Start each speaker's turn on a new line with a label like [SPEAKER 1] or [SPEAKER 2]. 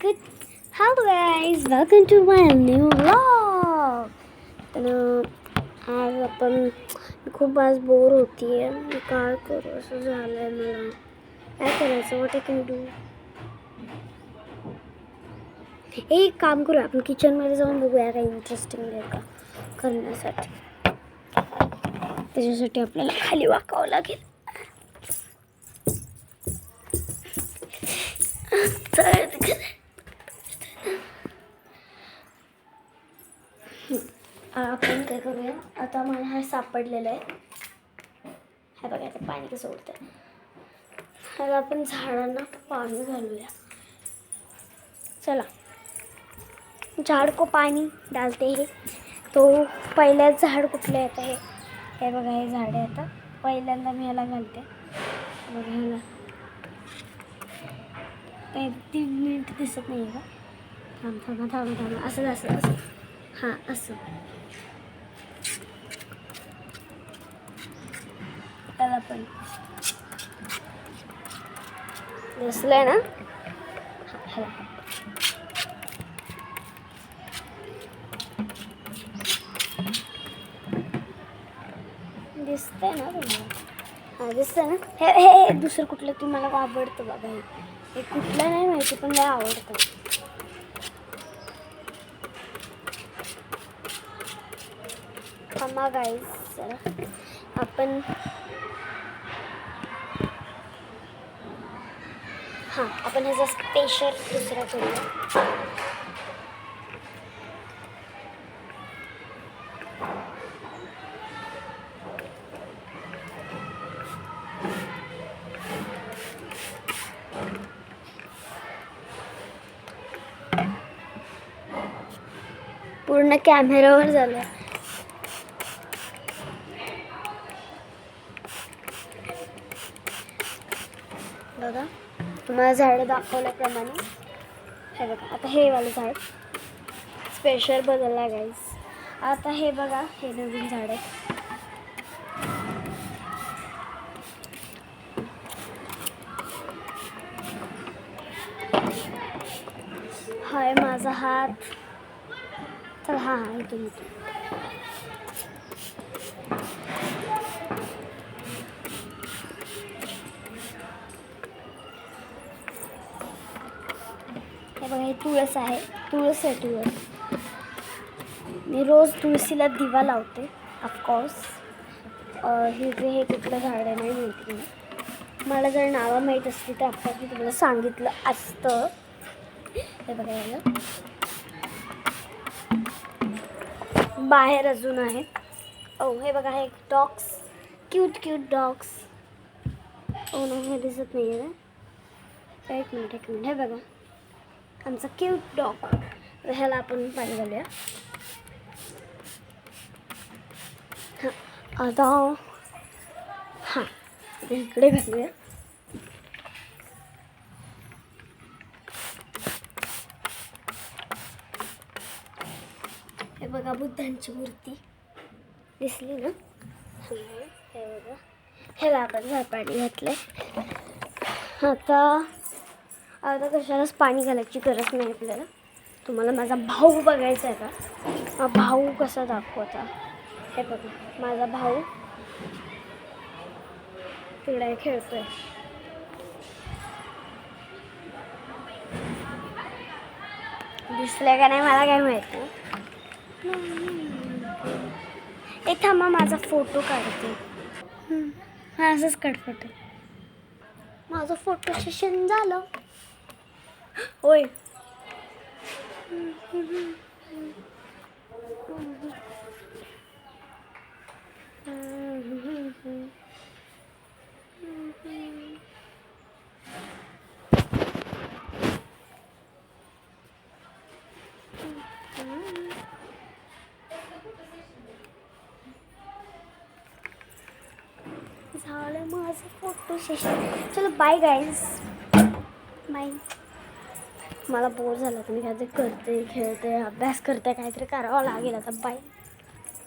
[SPEAKER 1] Good. Hello guys, welcome to my new vlog. तर आज आपण खूप आज बोर होतीये. मी काय करू असं झालंय मला. काय करायचं? What I can do? एक काम करू, आपण किचनमध्ये जाऊन बघूया काय इंटरेस्टिंग आहे का करण्यासाठी. त्याच्यासाठी आपल्याला खाली वाकावं लागेल. आपण काय करूया, आता मला हा सापडलेलं आहे. हे बघा आता पाणी कसं उडतं. आता आपण झाडांना पाणी घालूया. चला, झाड को पाणी डालते हे. तो पहिल्या झाड कुठलं येतं हे बघा, हे झाड आहे. आता पहिल्यांदा मी ह्याला घालते. बघा ह्याला 3 मिनिट दिसत नाही आहे का? थांब असं हां असं. त्याला पण दिसलंय ना? दिसतंय ना तुम्हाला? हां दिसतंय ना? हे दुसरं कुठलं ती मला आवडतं बघा. हे कुठलं नाही माहिती पण मला आवडतं. थांबा गाईस जरा, आपण आपण ह्याचा स्पेशल दुसरा करूया. पूर्ण कॅमेऱ्यावर झालं. बघा तुम्हाला झाड दाखवल्याप्रमाणे हे बघा. आता हे वालं झाड स्पेशल बदलला गाईस. आता हे बघा, हे नवीन झाड आहे. हाय माझा हात. चल हां इथून हे बघा, हे तुळस आहे. तुळस. मी रोज तुळशीला दिवा लावते ऑफकोर्स. हे कुठलं झाड आहे नाही माहिती. मला जर नावं माहीत असली तर आता मी तुम्हाला सांगितलं असतं. हे बघा याला बाहेर अजून आहे. हे बघा, हे डॉग्स, क्यूट डॉग्स. नाही हे दिसत नाही आहे. एक मिनिट. हे बघा आमचा क्यूट डॉग. ह्याला आपण पाणी घालूया. आता इकडे घालूया. हे बघा बुद्धांची मूर्ती दिसली ना? हे बघा, ह्याला आपण पाणी घातलंय. आता कशालाच पाणी घालायची गरज नाही आपल्याला. तुम्हाला माझा भाऊ बघायचा आहे का? भाऊ कसा दाखवता? हे बघा माझा भाऊ तिकडे खेळतोय. दिसलंय का नाही मला काय माहिती. थांबा माझा फोटो काढते. असंच काढ फोटो. माझं फोटो सेशन झालं. होय. झालं माझं फोटो सेशन. चलो बाय गाईज, बाय. मला बोर झालं. तुम्ही काहीतरी करते, खेळते, अभ्यास करते, काहीतरी करावं लागेल आता. बाय.